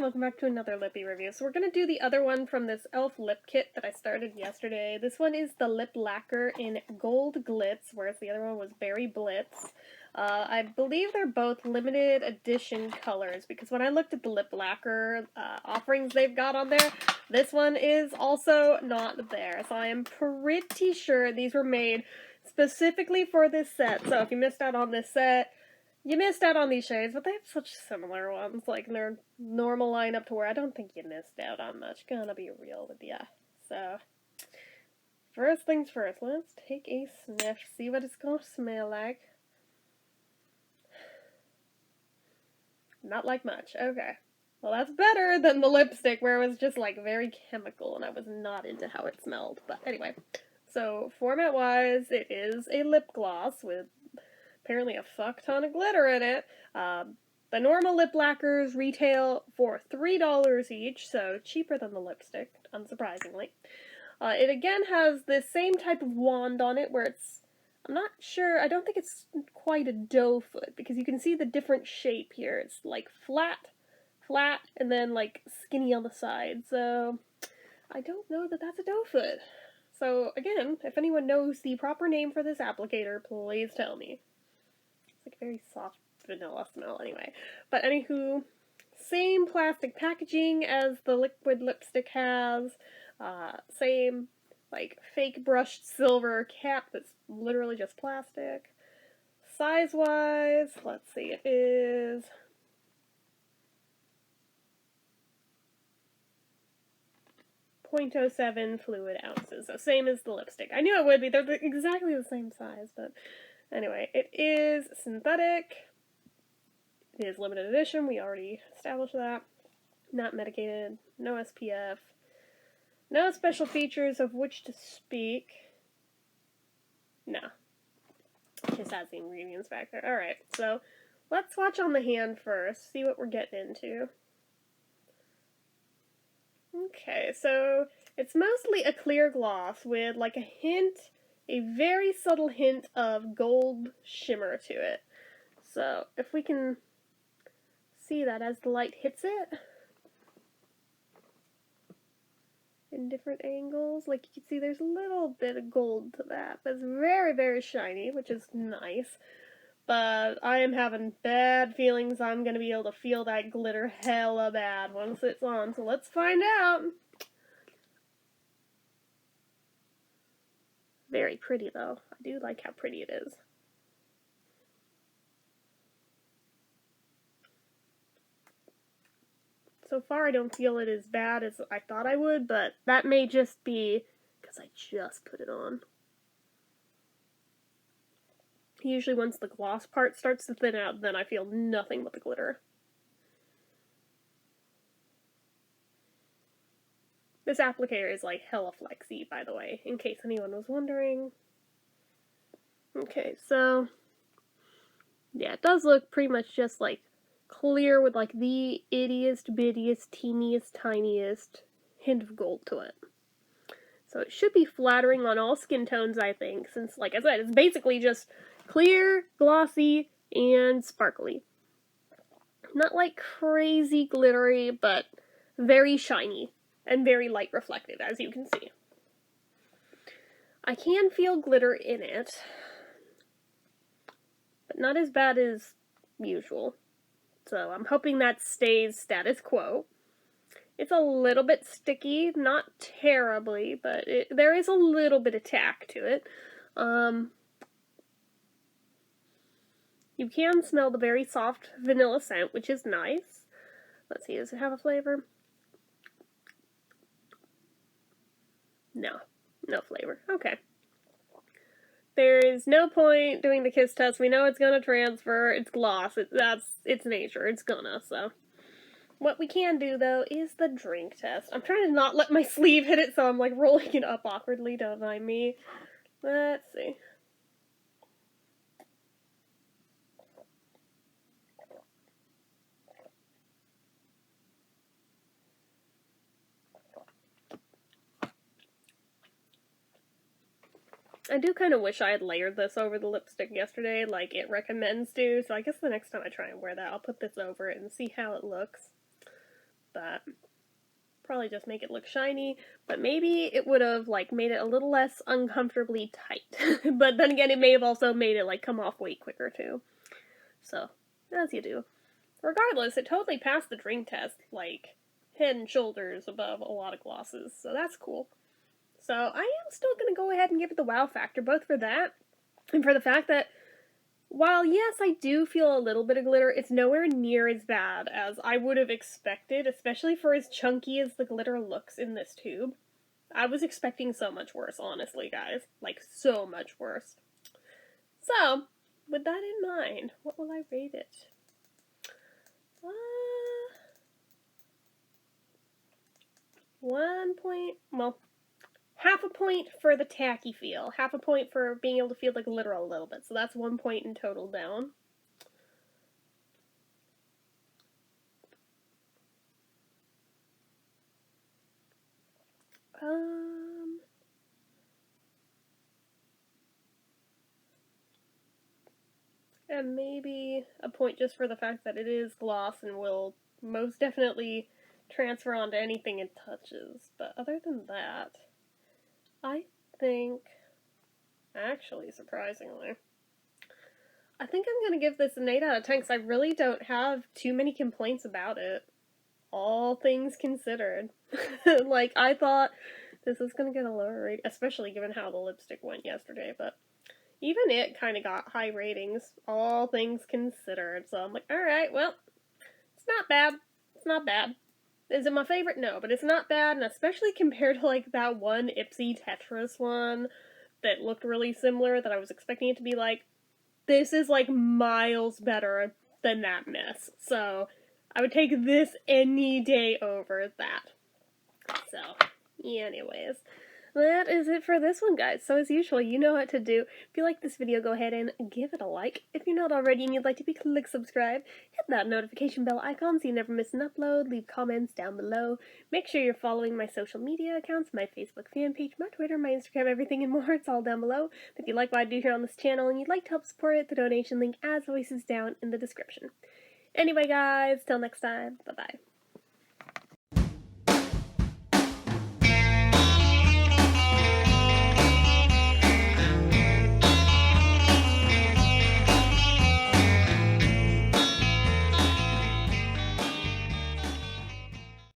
welcome back to another lippy review. So we're going to do the other one from this e.l.f. lip kit that I started yesterday. This one is the Lip Lacquer in Gold Glitz, whereas the other one was Berry Blitz. I believe they're both limited edition colors, because when I looked at the Lip Lacquer offerings they've got on there, this one is also not there. So I am pretty sure these were made specifically for this set. So if you missed out on this set, you missed out on these shades, but they have such similar ones, like in their normal lineup, to where I don't think you missed out on much, gonna be real with ya. So, first things first, let's take a sniff, see what it's gonna smell like. Not like much, okay. Well, that's better than the lipstick, where it was just, like, very chemical, and I was not into how it smelled. But anyway, so format-wise, it is a lip gloss with apparently a fuck ton of glitter in it. The normal lip lacquers retail for $3 each, so cheaper than the lipstick, unsurprisingly. It again has the same type of wand on it, where it's, I'm not sure, I don't think it's quite a doe foot, because you can see the different shape here. It's like flat, and then like skinny on the side, so I don't know that that's a doe foot. So again, if anyone knows the proper name for this applicator, please tell me. Like very soft vanilla smell anyway. But anywho, same plastic packaging as the liquid lipstick has. Same like fake brushed silver cap that's literally just plastic. Size-wise, let's see, it is .07 fluid ounces. So same as the lipstick. I knew it would be. They're exactly the same size, but anyway, it is synthetic. It is limited edition. We already established that. Not medicated. No SPF. No special features of which to speak. No. It just has the ingredients back there. Alright, so let's swatch on the hand first. See what we're getting into. Okay, so it's mostly a clear gloss with like a very subtle hint of gold shimmer to it. So if we can see that as the light hits it in different angles, like you can see there's a little bit of gold to that, but it's very, very shiny, which is nice. But I am having bad feelings I'm going to be able to feel that glitter hella bad once it's on, so let's find out. Very pretty, though. I do like how pretty it is. So far, I don't feel it as bad as I thought I would, but that may just be because I just put it on. Usually once the gloss part starts to thin out, then I feel nothing but the glitter. This applicator is like hella flexy, by the way, in case anyone was wondering. Okay, so yeah, it does look pretty much just like clear with like the ittiest, bittiest, teeniest, tiniest hint of gold to it. So it should be flattering on all skin tones, I think, since, like I said, it's basically just clear, glossy, and sparkly. Not like crazy glittery, but very shiny and very light reflective, as you can see. I can feel glitter in it, but not as bad as usual. So I'm hoping that stays status quo. It's a little bit sticky, not terribly, but there is a little bit of tack to it. You can smell the very soft vanilla scent, which is nice. Let's see, does it have a flavor? No, no flavor. Okay. There is no point doing the kiss test. We know it's gonna transfer. It's gloss. It's nature. It's gonna, so. What we can do, though, is the drink test. I'm trying to not let my sleeve hit it, so I'm, like, rolling it up awkwardly. Don't mind me. Let's see. I do kind of wish I had layered this over the lipstick yesterday, like it recommends to, so I guess the next time I try and wear that, I'll put this over it and see how it looks. that. Probably just make it look shiny, but maybe it would have like made it a little less uncomfortably tight. But then again, it may have also made it like come off way quicker too. So, as you do. Regardless, it totally passed the drink test, like head and shoulders above a lot of glosses, so that's cool. So I am still going to go ahead and give it the wow factor, both for that and for the fact that while yes, I do feel a little bit of glitter, it's nowhere near as bad as I would have expected, especially for as chunky as the glitter looks in this tube. I was expecting so much worse, honestly, guys. Like, so much worse. So, with that in mind, what will I rate it? Half a point for the tacky feel, half a point for being able to feel the glitter a little bit. So that's 1 point in total down. And maybe a point just for the fact that it is gloss and will most definitely transfer onto anything it touches. But other than that, I think, actually, surprisingly, I think I'm going to give this an 8 out of 10 because I really don't have too many complaints about it. All things considered. Like, I thought this was going to get a lower rate, especially given how the lipstick went yesterday, but even it kind of got high ratings, all things considered. So I'm like, alright, well, it's not bad. It's not bad. Is it my favorite? No, but it's not bad, and especially compared to, like, that one Ipsy Tetris one that looked really similar that I was expecting it to be like, this is, like, miles better than that mess. So, I would take this any day over that. So, anyways, that is it for this one, guys. So as usual, you know what to do. If you like this video, go ahead and give it a like. If you're not already and you'd like to be, click subscribe. Hit that notification bell icon so you never miss an upload. Leave comments down below. Make sure you're following my social media accounts, my Facebook fan page, my Twitter, my Instagram, everything and more. It's all down below. If you like what I do here on this channel and you'd like to help support it, the donation link, as always, is down in the description. Anyway, guys, till next time, bye-bye.